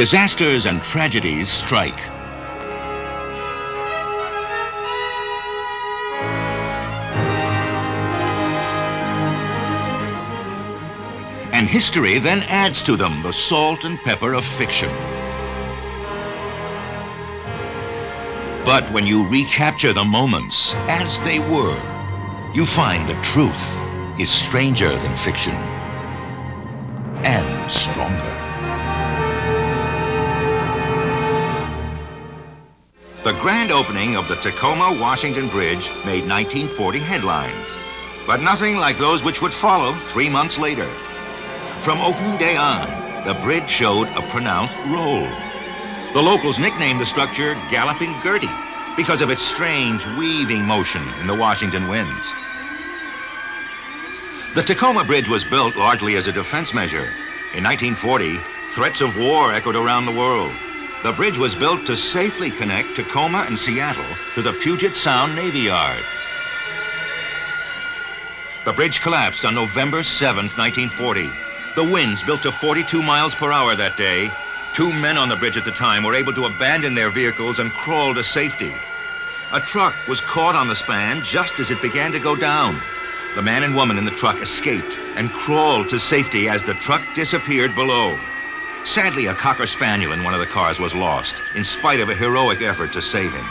Disasters and tragedies strike. And history then adds to them the salt and pepper of fiction. But when you recapture the moments as they were, you find the truth is stranger than fiction and stronger. The grand opening of the Tacoma-Washington Bridge made 1940 headlines, but nothing like those which would follow 3 months later. From opening day on, the bridge showed a pronounced roll. The locals nicknamed the structure Galloping Gertie because of its strange weaving motion in the Washington winds. The Tacoma Bridge was built largely as a defense measure. In 1940, threats of war echoed around the world. The bridge was built to safely connect Tacoma and Seattle to the Puget Sound Navy Yard. The bridge collapsed on November 7th, 1940. The winds built to 42 miles per hour that day. 2 men on the bridge at the time were able to abandon their vehicles and crawl to safety. A truck was caught on the span just as it began to go down. The man and woman in the truck escaped and crawled to safety as the truck disappeared below. Sadly, a Cocker Spaniel in one of the cars was lost, in spite of a heroic effort to save him.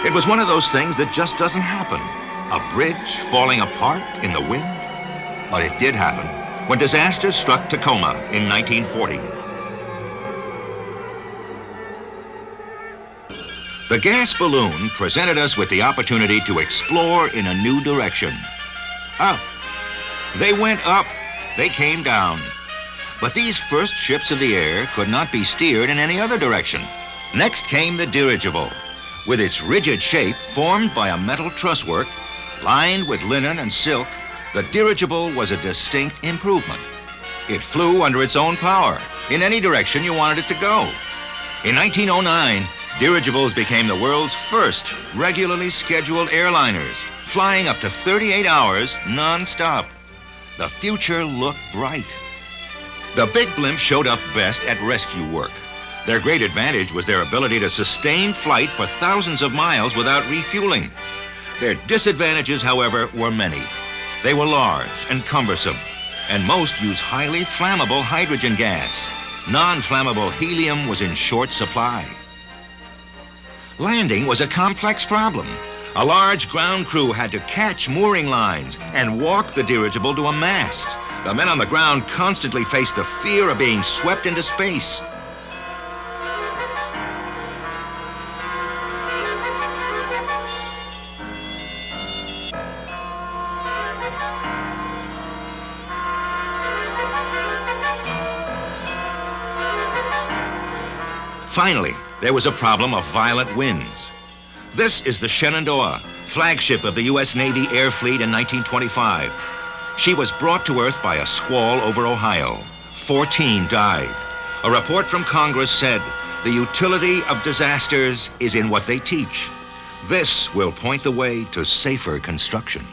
It was one of those things that just doesn't happen. A bridge falling apart in the wind? But it did happen when disaster struck Tacoma in 1940. The gas balloon presented us with the opportunity to explore in a new direction. Up. They went up, they came down. But these first ships of the air could not be steered in any other direction. Next came the dirigible, with its rigid shape formed by a metal trusswork lined with linen and silk. The dirigible was a distinct improvement. It flew under its own power, in any direction you wanted it to go. In 1909, dirigibles became the world's first regularly scheduled airliners, flying up to 38 hours non-stop. The future looked bright. The big blimps showed up best at rescue work. Their great advantage was their ability to sustain flight for thousands of miles without refueling. Their disadvantages, however, were many. They were large and cumbersome, and most used highly flammable hydrogen gas. Non-flammable helium was in short supply. Landing was a complex problem. A large ground crew had to catch mooring lines and walk the dirigible to a mast. The men on the ground constantly faced the fear of being swept into space. Finally, there was a problem of violent winds. This is the Shenandoah, flagship of the U.S. Navy Air Fleet in 1925. She was brought to Earth by a squall over Ohio. 14 died. A report from Congress said, the utility of disasters is in what they teach. This will point the way to safer construction.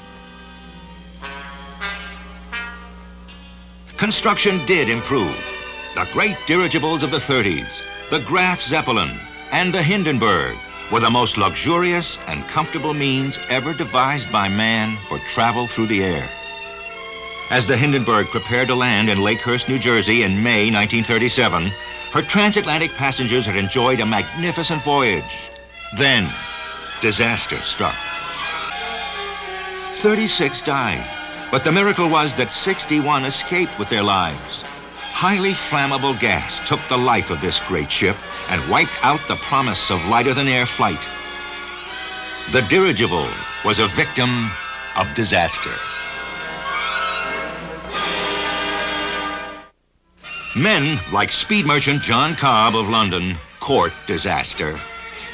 Construction did improve. The great dirigibles of the 30s, the Graf Zeppelin, and the Hindenburg were the most luxurious and comfortable means ever devised by man for travel through the air. As the Hindenburg prepared to land in Lakehurst, New Jersey in May 1937, her transatlantic passengers had enjoyed a magnificent voyage. Then, disaster struck. 36 died, but the miracle was that 61 escaped with their lives. Highly flammable gas took the life of this great ship and wiped out the promise of lighter-than-air flight. The dirigible was a victim of disaster. Men like speed merchant John Cobb of London court disaster.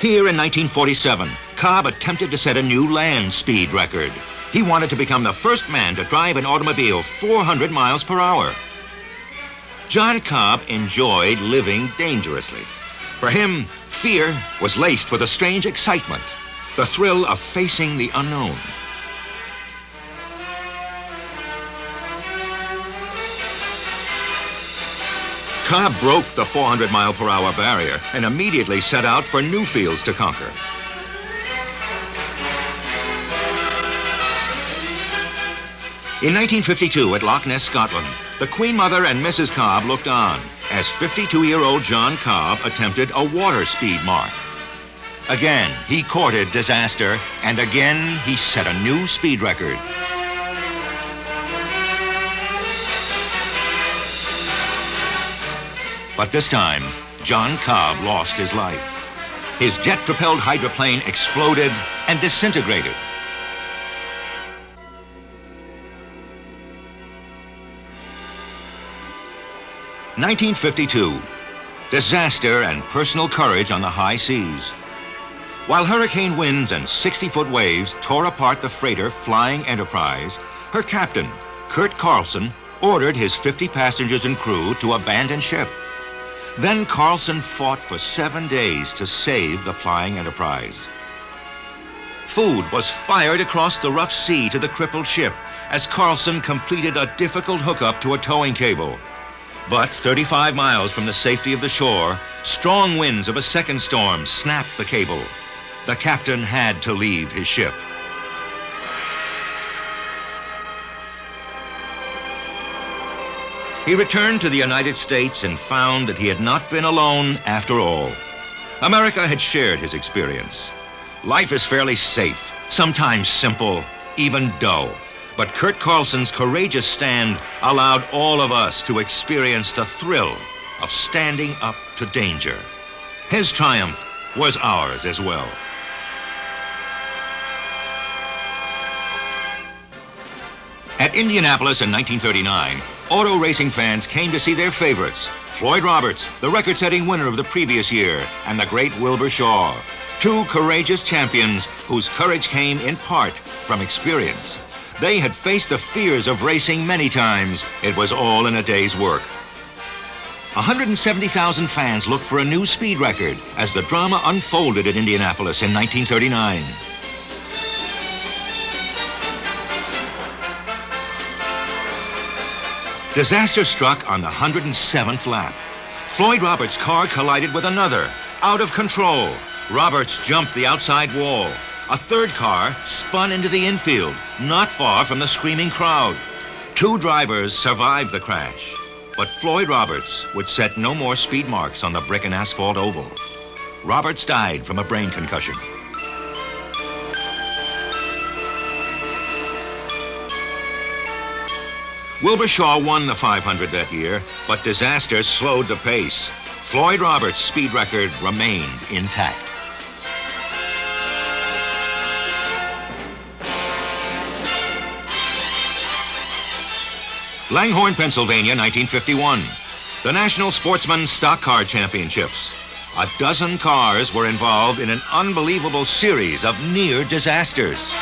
Here in 1947, Cobb attempted to set a new land speed record. He wanted to become the first man to drive an automobile 400 miles per hour. John Cobb enjoyed living dangerously. For him, fear was laced with a strange excitement, the thrill of facing the unknown. Cobb broke the 400-mile-per-hour barrier and immediately set out for new fields to conquer. In 1952 at Loch Ness, Scotland, the Queen Mother and Mrs. Cobb looked on as 52-year-old John Cobb attempted a water speed mark. Again, he courted disaster, and again, he set a new speed record. But this time, John Cobb lost his life. His jet-propelled hydroplane exploded and disintegrated. (1952), disaster and personal courage on the high seas. While hurricane winds and 60-foot waves tore apart the freighter Flying Enterprise, her captain, Kurt Carlson, ordered his 50 passengers and crew to abandon ship. Then Carlson fought for 7 days to save the Flying Enterprise. Food was fired across the rough sea to the crippled ship as Carlson completed a difficult hookup to a towing cable. But 35 miles from the safety of the shore, strong winds of a second storm snapped the cable. The captain had to leave his ship. He returned to the United States and found that he had not been alone after all. America had shared his experience. Life is fairly safe, sometimes simple, even dull. But Kurt Carlson's courageous stand allowed all of us to experience the thrill of standing up to danger. His triumph was ours as well. At Indianapolis in 1939, auto racing fans came to see their favorites, Floyd Roberts, the record-setting winner of the previous year, and the great Wilbur Shaw, two courageous champions whose courage came in part from experience. They had faced the fears of racing many times. It was all in a day's work. 170,000 fans looked for a new speed record as the drama unfolded at Indianapolis in 1939. Disaster struck on the 107th lap. Floyd Roberts' car collided with another, out of control. Roberts jumped the outside wall. A third car spun into the infield, not far from the screaming crowd. 2 drivers survived the crash, but Floyd Roberts would set no more speed marks on the brick and asphalt oval. Roberts died from a brain concussion. Wilbur Shaw won the 500 that year, but disaster slowed the pace. Floyd Roberts' speed record remained intact. Langhorne, Pennsylvania, 1951. The National Sportsman Stock Car Championships. A dozen cars were involved in an unbelievable series of near disasters.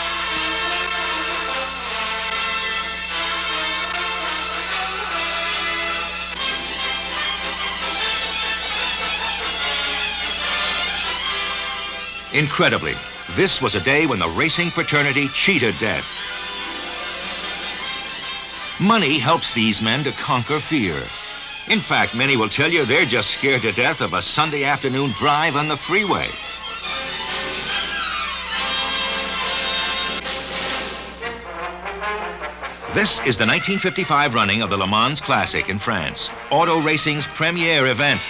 Incredibly, this was a day when the racing fraternity cheated death. Money helps these men to conquer fear. In fact, many will tell you they're just scared to death of a Sunday afternoon drive on the freeway. This is the 1955 running of the Le Mans Classic in France, auto racing's premier event.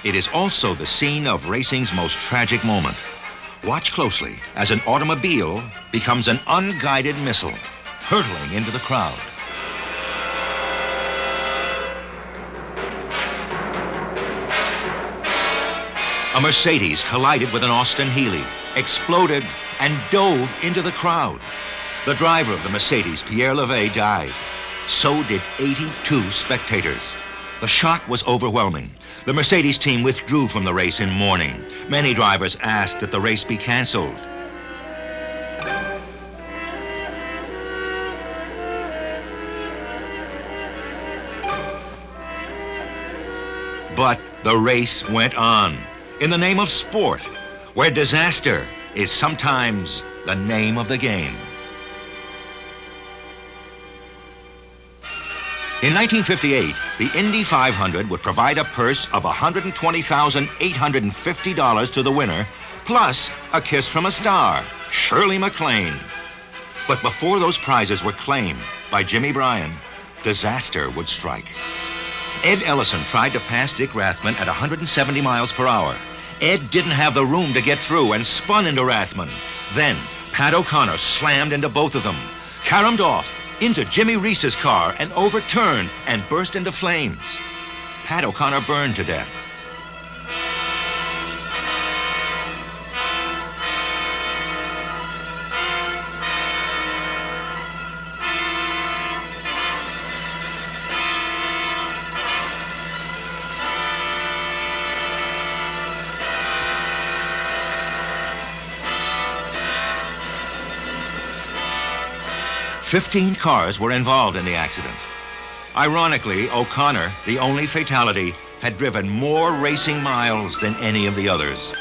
It is also the scene of racing's most tragic moment. Watch closely as an automobile becomes an unguided missile, hurtling into the crowd. A Mercedes collided with an Austin Healey, exploded, and dove into the crowd. The driver of the Mercedes, Pierre Levay, died. So did 82 spectators. The shock was overwhelming. The Mercedes team withdrew from the race in mourning. Many drivers asked that the race be canceled. But the race went on in the name of sport, where disaster is sometimes the name of the game. In 1958, the Indy 500 would provide a purse of $120,850 to the winner, plus a kiss from a star, Shirley MacLaine. But before those prizes were claimed by Jimmy Bryan, disaster would strike. Ed Ellison tried to pass Dick Rathman at 170 miles per hour. Ed didn't have the room to get through and spun into Rathman. Then, Pat O'Connor slammed into both of them, caromed off into Jimmy Reese's car and overturned and burst into flames. Pat O'Connor burned to death. "15 cars were involved in the accident. Ironically, O'Connor, the only fatality, had driven more racing miles than any of the others.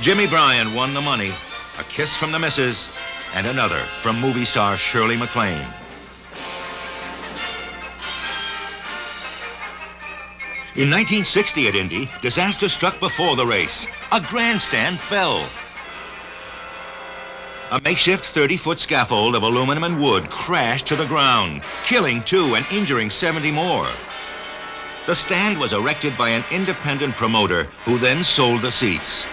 Jimmy Bryan won the money, a kiss from the missus, and another from movie star Shirley MacLaine. In 1960 at Indy, disaster struck before the race. A grandstand fell. A makeshift 30-foot scaffold of aluminum and wood crashed to the ground, killing 2 and injuring 70 more. The stand was erected by an independent promoter who then sold the seats.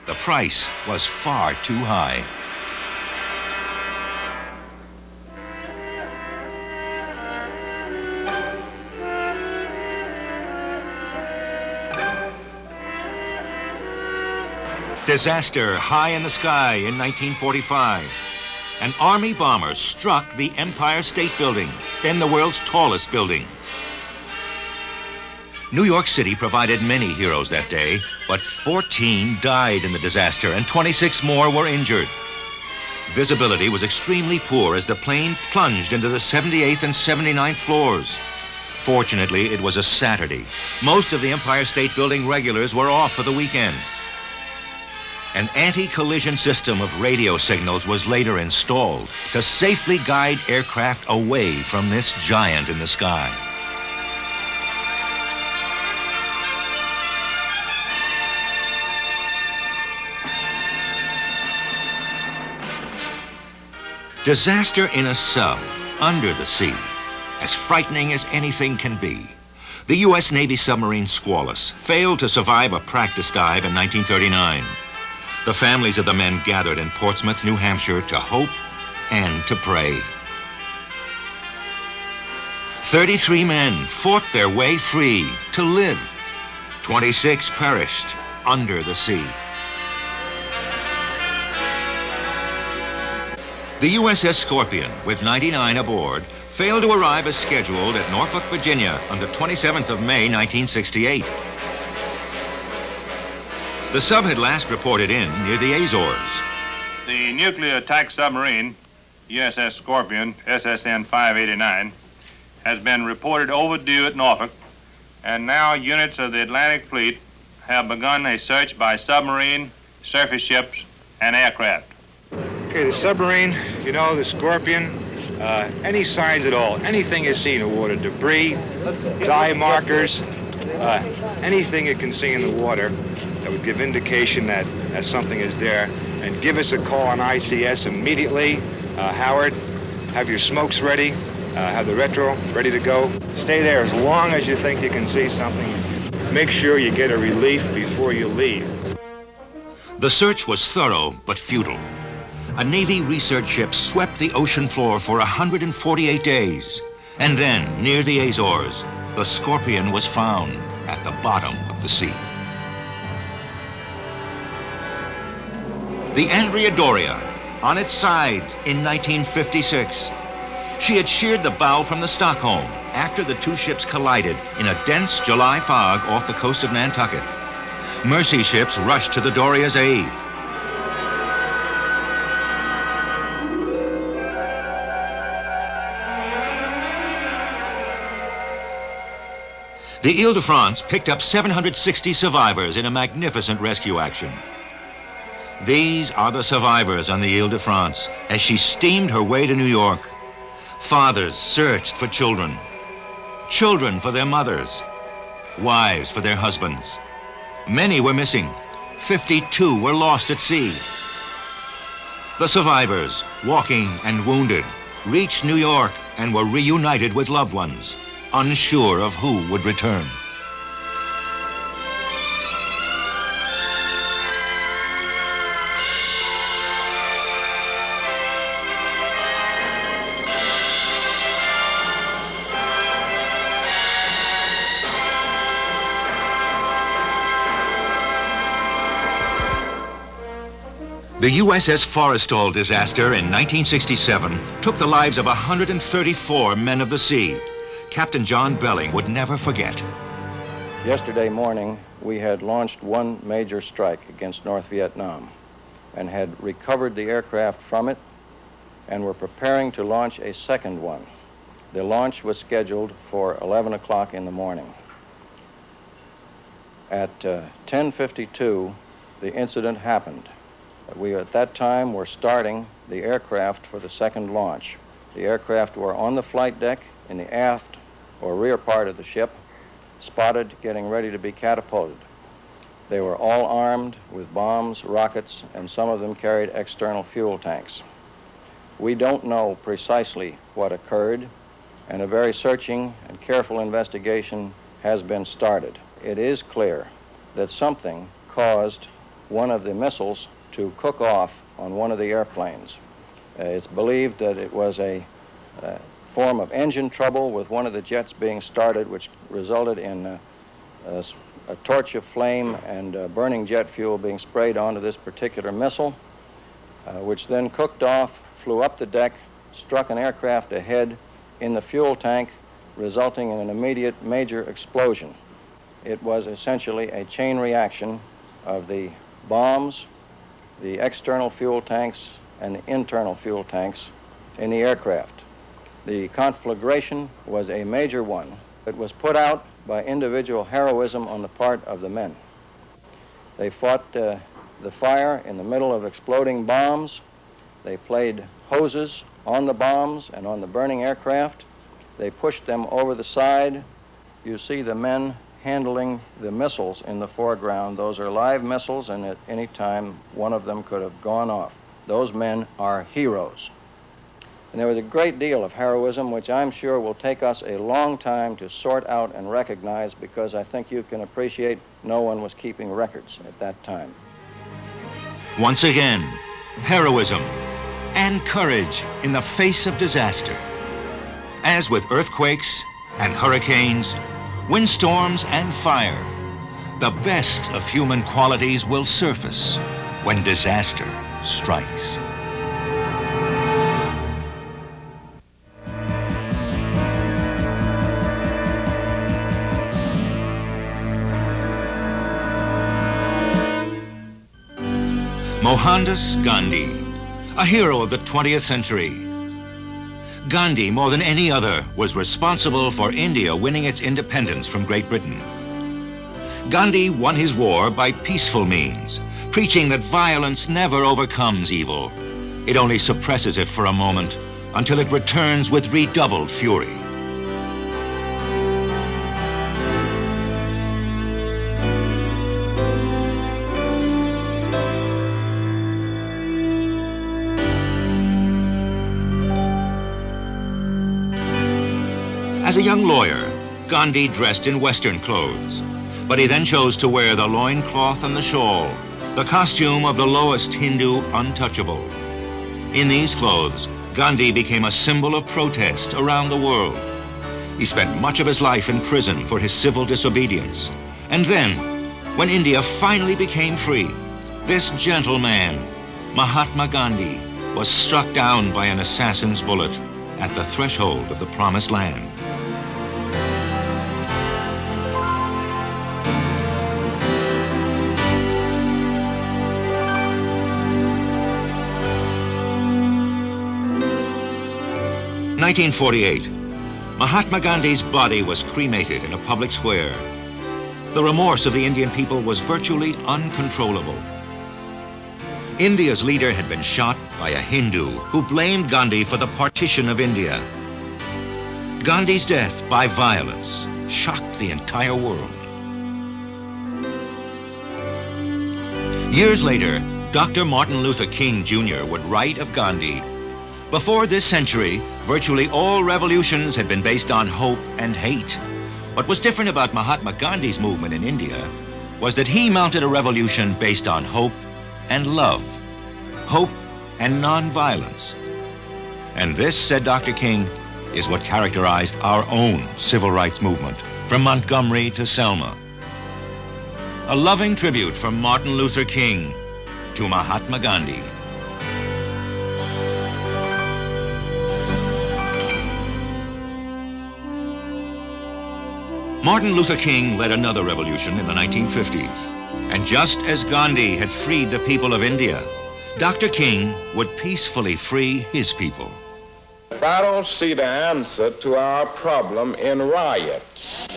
The price was far too high. Disaster high in the sky in 1945. An Army bomber struck the Empire State Building, then the world's tallest building. New York City provided many heroes that day, but 14 died in the disaster and 26 more were injured. Visibility was extremely poor as the plane plunged into the 78th and 79th floors. Fortunately, it was a Saturday. Most of the Empire State Building regulars were off for the weekend. An anti-collision system of radio signals was later installed to safely guide aircraft away from this giant in the sky. Disaster in a sub, under the sea, as frightening as anything can be. The U.S. Navy submarine Squalus failed to survive a practice dive in 1939. The families of the men gathered in Portsmouth, New Hampshire to hope and to pray. 33 men fought their way free to live. 26 perished under the sea. The USS Scorpion, with 99 aboard, failed to arrive as scheduled at Norfolk, Virginia on the 27th of May, 1968. The sub had last reported in near the Azores. The nuclear attack submarine, USS Scorpion, SSN 589, has been reported overdue at Norfolk, and now units of the Atlantic Fleet have begun a search by submarine, surface ships, and aircraft. Okay, the submarine, you know, the Scorpion, any signs at all, anything you see in the water, debris, dive markers, anything you can see in the water that would give indication that something is there, and give us a call on ICS immediately. Howard, have your smokes ready, have the retro ready to go. Stay there as long as you think you can see something. Make sure you get a relief before you leave. The search was thorough but futile. A Navy research ship swept the ocean floor for 148 days. And then, near the Azores, the Scorpion was found at the bottom of the sea. The Andrea Doria, on its side in 1956. She had sheared the bow from the Stockholm after the two ships collided in a dense July fog off the coast of Nantucket. Mercy ships rushed to the Doria's aid. The Ile-de-France picked up 760 survivors in a magnificent rescue action. These are the survivors on the Ile-de-France as she steamed her way to New York. Fathers searched for children, children for their mothers, wives for their husbands. Many were missing. 52 were lost at sea. The survivors, walking and wounded, reached New York and were reunited with loved ones, unsure of who would return. The USS Forrestal disaster in 1967 took the lives of 134 men of the sea. Captain John Belling would never forget. Yesterday morning, we had launched one major strike against North Vietnam and had recovered the aircraft from it and were preparing to launch a second one. The launch was scheduled for 11 o'clock in the morning. At 10:52, the incident happened. We, at that time, were starting the aircraft for the second launch. The aircraft were on the flight deck in the aft or rear part of the ship, spotted, getting ready to be catapulted. They were all armed with bombs, rockets, and some of them carried external fuel tanks. We don't know precisely what occurred, and a very searching and careful investigation has been started. It is clear that something caused one of the missiles to cook off on one of the airplanes. It's believed that it was a form of engine trouble with one of the jets being started, which resulted in a torch of flame and burning jet fuel being sprayed onto this particular missile, which then cooked off, flew up the deck, struck an aircraft ahead in the fuel tank, resulting in an immediate major explosion. It was essentially a chain reaction of the bombs, the external fuel tanks, and the internal fuel tanks in the aircraft. The conflagration was a major one. It was put out by individual heroism on the part of the men. They fought the fire in the middle of exploding bombs. They played hoses on the bombs and on the burning aircraft. They pushed them over the side. You see the men handling the missiles in the foreground. Those are live missiles, and at any time one of them could have gone off. Those men are heroes. And there was a great deal of heroism, which I'm sure will take us a long time to sort out and recognize, because I think you can appreciate no one was keeping records at that time. Once again, heroism and courage in the face of disaster. As with earthquakes and hurricanes, windstorms and fire, the best of human qualities will surface when disaster strikes. Mohandas Gandhi, a hero of the 20th century. Gandhi, more than any other, was responsible for India winning its independence from Great Britain. Gandhi won his war by peaceful means, preaching that violence never overcomes evil. It only suppresses it for a moment until it returns with redoubled fury. As a young lawyer, Gandhi dressed in Western clothes, but he then chose to wear the loincloth and the shawl, the costume of the lowest Hindu untouchable. In these clothes, Gandhi became a symbol of protest around the world. He spent much of his life in prison for his civil disobedience. And then, when India finally became free, this gentleman, Mahatma Gandhi, was struck down by an assassin's bullet at the threshold of the Promised Land. "1948. Mahatma Gandhi's body was cremated in a public square. The remorse of the Indian people was virtually uncontrollable. India's leader had been shot by a Hindu who blamed Gandhi for the partition of India. Gandhi's death by violence shocked the entire world. Years later, Dr. Martin Luther King Jr. would write of Gandhi, "Before this century, virtually all revolutions had been based on hope and hate. What was different about Mahatma Gandhi's movement in India was that he mounted a revolution based on hope and love, hope and nonviolence. And this," said Dr. King, "is what characterized our own civil rights movement, from Montgomery to Selma." A loving tribute from Martin Luther King to Mahatma Gandhi. Martin Luther King led another revolution in the 1950s. And just as Gandhi had freed the people of India, Dr. King would peacefully free his people. I don't see the answer to our problem in riots.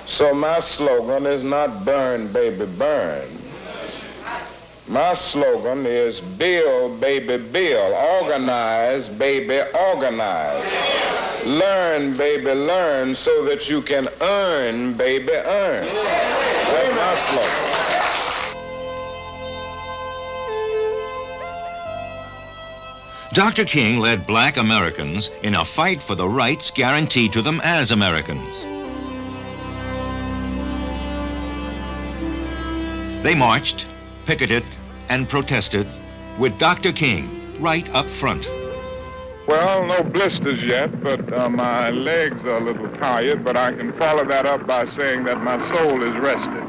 So my slogan is not burn, baby, burn. My slogan is build, baby, build. Organize, baby, organize. Learn, baby, learn, so that you can earn, baby, earn. That's my slogan. Dr. King led black Americans in a fight for the rights guaranteed to them as Americans. They marched, picketed, and protested with Dr. King right up front. Well, no blisters yet, but my legs are a little tired, but I can follow that up by saying that my soul is rested.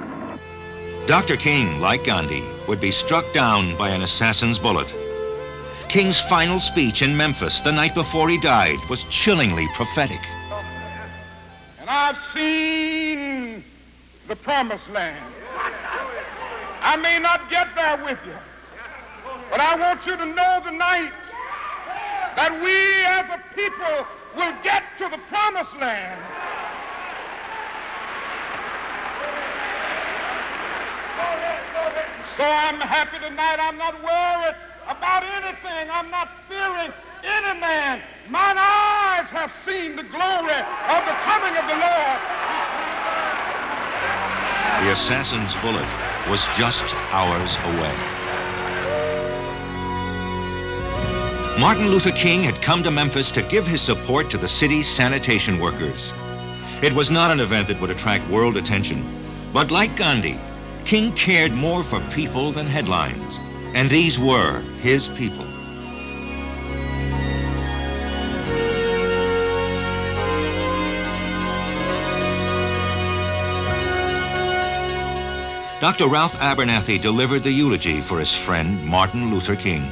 Dr. King, like Gandhi, would be struck down by an assassin's bullet. King's final speech in Memphis the night before he died was chillingly prophetic. And I've seen the promised land. I may not get there with you, but I want you to know tonight that we as a people will get to the promised land. So I'm happy tonight. I'm not worried about anything. I'm not fearing any man. Mine eyes have seen the glory of the coming of the Lord. The assassin's bullet was just hours away. Martin Luther King had come to Memphis to give his support to the city's sanitation workers. It was not an event that would attract world attention, but like Gandhi, King cared more for people than headlines, and these were his people. Dr. Ralph Abernathy delivered the eulogy for his friend Martin Luther King.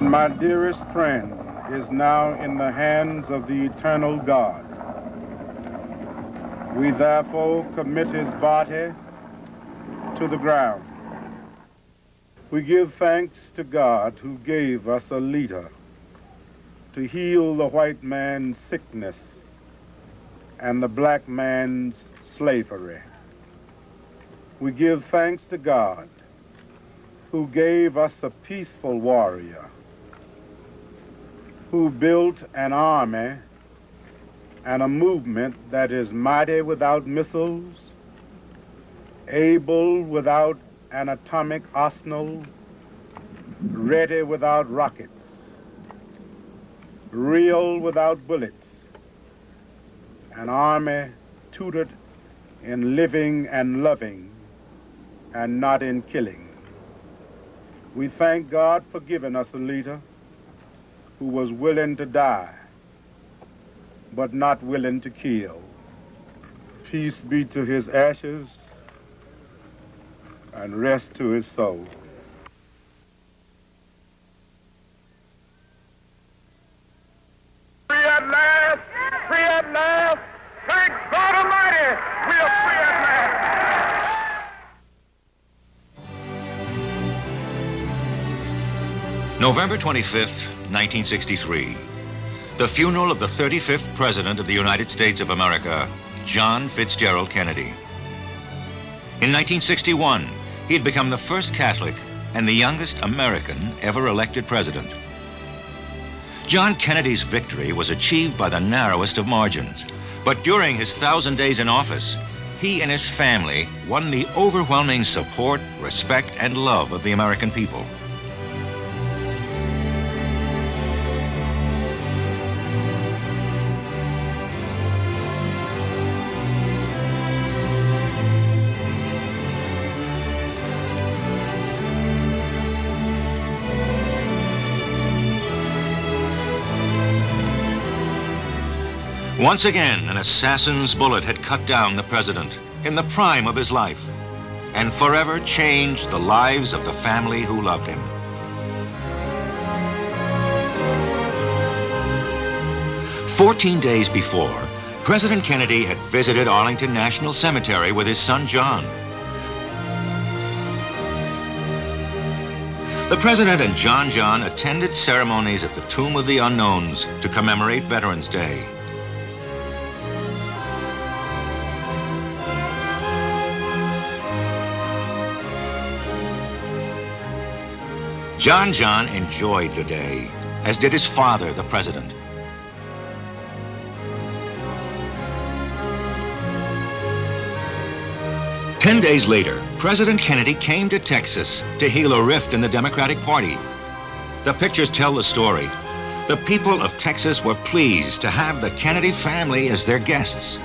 My dearest friend is now in the hands of the eternal God. We therefore commit his body to the ground. We give thanks to God who gave us a leader to heal the white man's sickness and the black man's slavery. We give thanks to God who gave us a peaceful warrior, who built an army and a movement that is mighty without missiles, able without an atomic arsenal, ready without rockets, real without bullets, an army tutored in living and loving and not in killing. We thank God for giving us a leader who was willing to die, but not willing to kill. Peace be to his ashes and rest to his soul. Free at last! Free at last! Thank God Almighty! We are free at last! November 25th, 1963. The funeral of the 35th President of the United States of America, John Fitzgerald Kennedy. In 1961, he had become the first Catholic and the youngest American ever elected president. John Kennedy's victory was achieved by the narrowest of margins, but during his 1,000 days in office, he and his family won the overwhelming support, respect, and love of the American people. Once again, an assassin's bullet had cut down the president in the prime of his life and forever changed the lives of the family who loved him. "14 days before, President Kennedy had visited Arlington National Cemetery with his son John. The president and John attended ceremonies at the Tomb of the Unknowns to commemorate Veterans Day. John enjoyed the day, as did his father, the president. Ten days later, President Kennedy came to Texas to heal a rift in the Democratic Party. The pictures tell the story. The people of Texas were pleased to have the Kennedy family as their guests.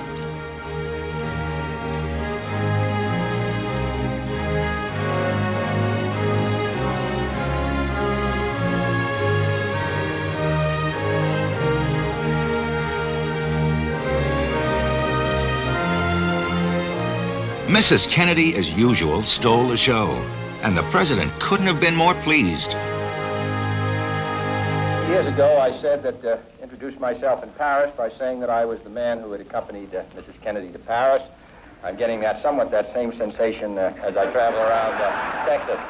Mrs. Kennedy, as usual, stole the show, and the president couldn't have been more pleased. Years ago, I said that, introduced myself in Paris by saying that I was the man who had accompanied Mrs. Kennedy to Paris. I'm getting somewhat that same sensation as I travel around Texas.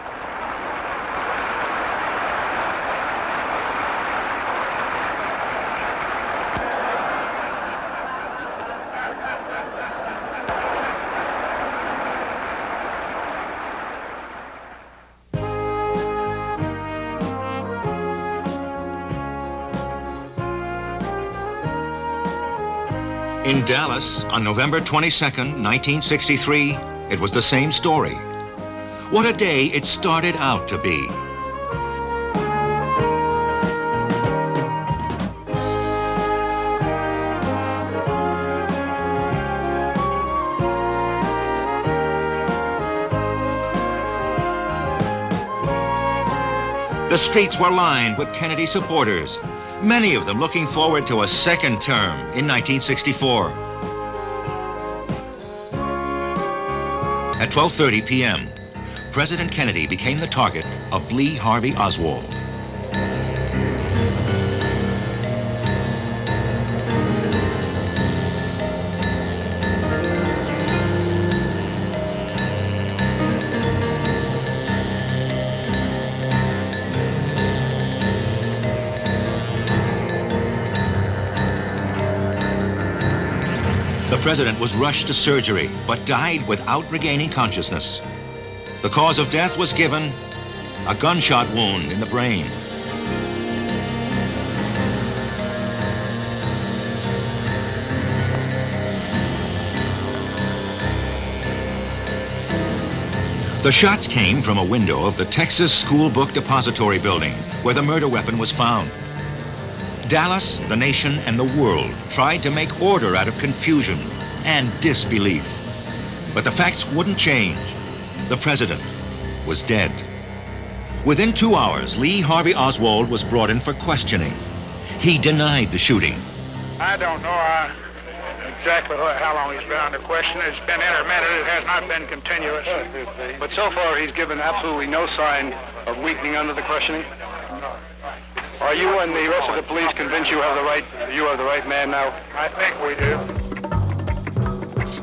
In Dallas, on November 22nd, 1963, it was the same story. What a day it started out to be. The streets were lined with Kennedy supporters, many of them looking forward to a second term in 1964. At 12:30 p.m., President Kennedy became the target of Lee Harvey Oswald. The president was rushed to surgery, but died without regaining consciousness. The cause of death was given a gunshot wound in the brain. The shots came from a window of the Texas School Book Depository building, where the murder weapon was found. Dallas, the nation, and the world tried to make order out of confusion and disbelief. But the facts wouldn't change. The president was dead. Within 2 hours, Lee Harvey Oswald was brought in for questioning. He denied the shooting. I don't know exactly how long he's been under question. It's been intermittent. It has not been continuous. But so far, he's given absolutely no sign of weakening under the questioning. Are you and the rest of the police convinced you are the right man now? I think we do.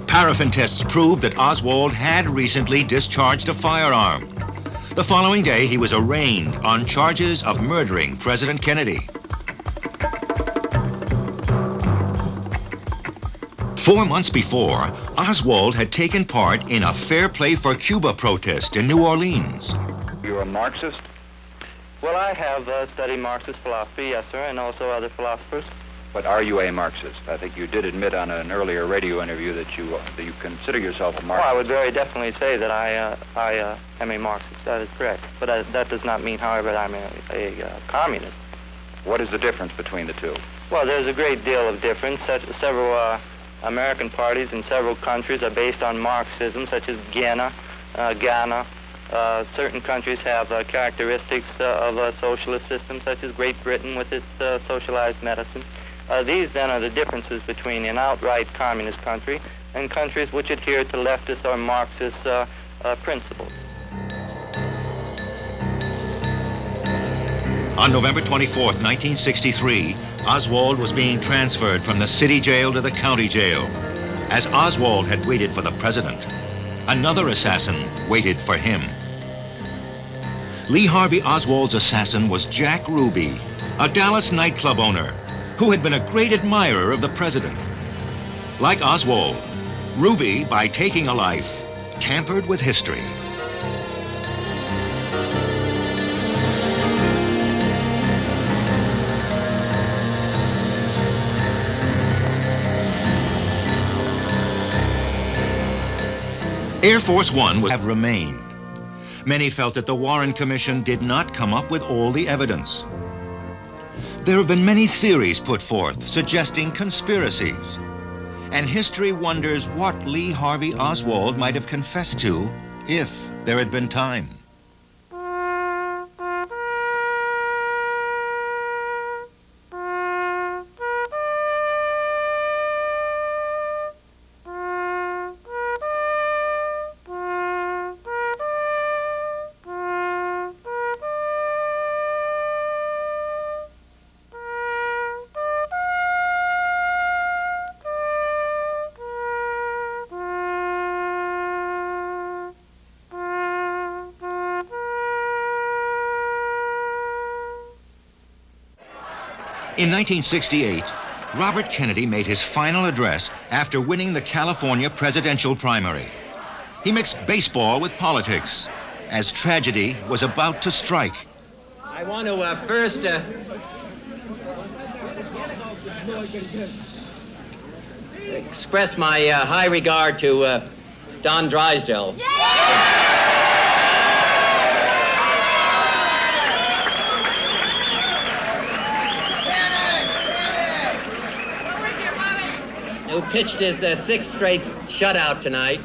Paraffin tests proved that Oswald had recently discharged a firearm. The following day, he was arraigned on charges of murdering President Kennedy. 4 months before, Oswald had taken part in a Fair Play for Cuba protest in New Orleans. You're a Marxist? Well, I have studied Marxist philosophy, yes, sir, and also other philosophers. But are you a Marxist? I think you did admit on an earlier radio interview that you consider yourself a Marxist. Well, I would very definitely say that I am a Marxist. That is correct. But that does not mean, however, that I'm a communist. What is the difference between the two? Well, there's a great deal of difference. Several American parties in several countries are based on Marxism, such as Ghana. Certain countries have characteristics of a socialist system, such as Great Britain with its socialized medicine. These, then, are the differences between an outright communist country and countries which adhere to leftist or Marxist principles. On November 24th, 1963, Oswald was being transferred from the city jail to the county jail. As Oswald had waited for the president, another assassin waited for him. Lee Harvey Oswald's assassin was Jack Ruby, a Dallas nightclub owner who had been a great admirer of the president. Like Oswald, Ruby, by taking a life, tampered with history. Air Force One would have remained. Many felt that the Warren Commission did not come up with all the evidence. There have been many theories put forth suggesting conspiracies, and history wonders what Lee Harvey Oswald might have confessed to if there had been time. In 1968, Robert Kennedy made his final address after winning the California presidential primary. He mixed baseball with politics, as tragedy was about to strike. I want to first express my high regard to Don Drysdale. Who pitched his sixth straight shutout tonight.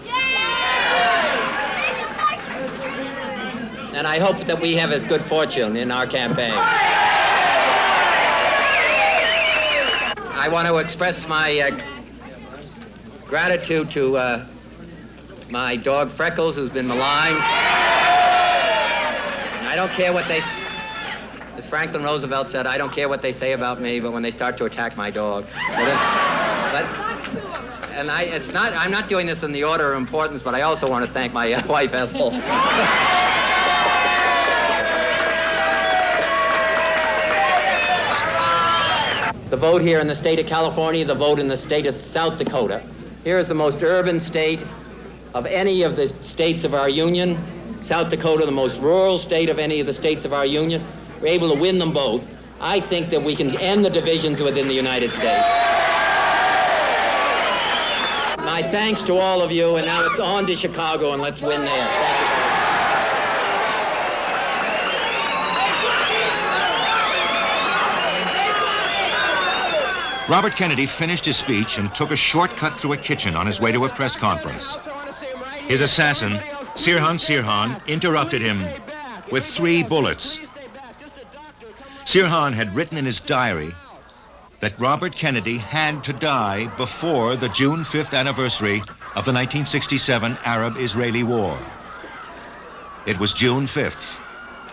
And I hope that we have as good fortune in our campaign. I want to express my gratitude to my dog Freckles, who's been maligned. And I don't care what they... As Franklin Roosevelt said, I don't care what they say about me, but when they start to attack my dog. And I'm not doing this in the order of importance, but I also want to thank my wife, Ethel. The vote here in the state of California, the vote in the state of South Dakota. Here is the most urban state of any of the states of our union. South Dakota, the most rural state of any of the states of our union. We're able to win them both. I think that we can end the divisions within the United States. My thanks to all of you, and now it's on to Chicago, and let's win there. Thank you. Robert Kennedy finished his speech and took a shortcut through a kitchen on his way to a press conference. His assassin, Sirhan, interrupted him with 3 bullets. Sirhan had written in his diary that Robert Kennedy had to die before the June 5th anniversary of the 1967 Arab-Israeli War. It was June 5th,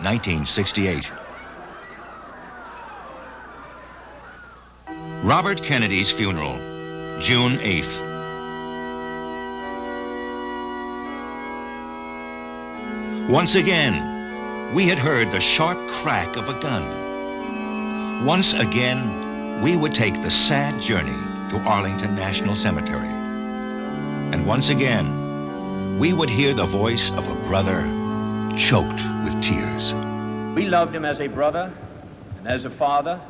1968. Robert Kennedy's funeral, June 8th. Once again, we had heard the sharp crack of a gun. Once again, we would take the sad journey to Arlington National Cemetery. And once again, we would hear the voice of a brother choked with tears. We loved him as a brother, and as a father,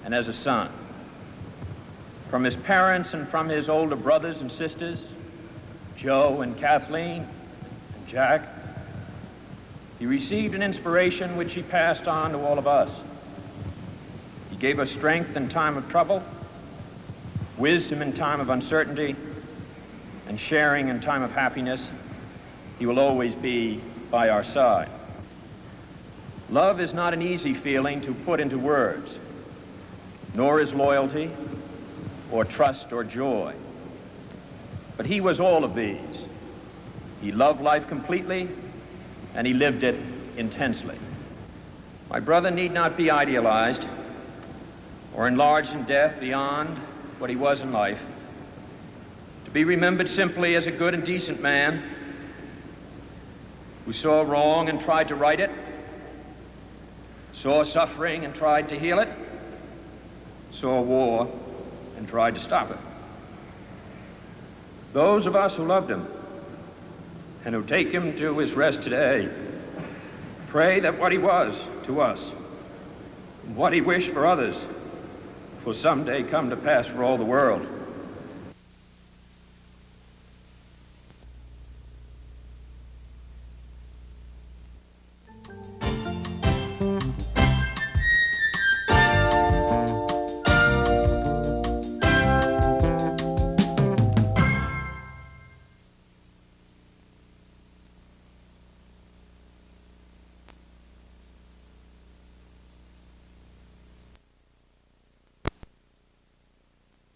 and as a son. From his parents and from his older brothers and sisters, Joe and Kathleen and Jack, he received an inspiration which he passed on to all of us. He gave us strength in time of trouble, wisdom in time of uncertainty, and sharing in time of happiness. He will always be by our side. Love is not an easy feeling to put into words, nor is loyalty, or trust, or joy. But he was all of these. He loved life completely, and he lived it intensely. My brother need not be idealized or enlarged in death beyond what he was in life, to be remembered simply as a good and decent man who saw wrong and tried to right it, saw suffering and tried to heal it, saw war and tried to stop it. Those of us who loved him and who take him to his rest today pray that what he was to us, and what he wished for others, will someday come to pass for all the world.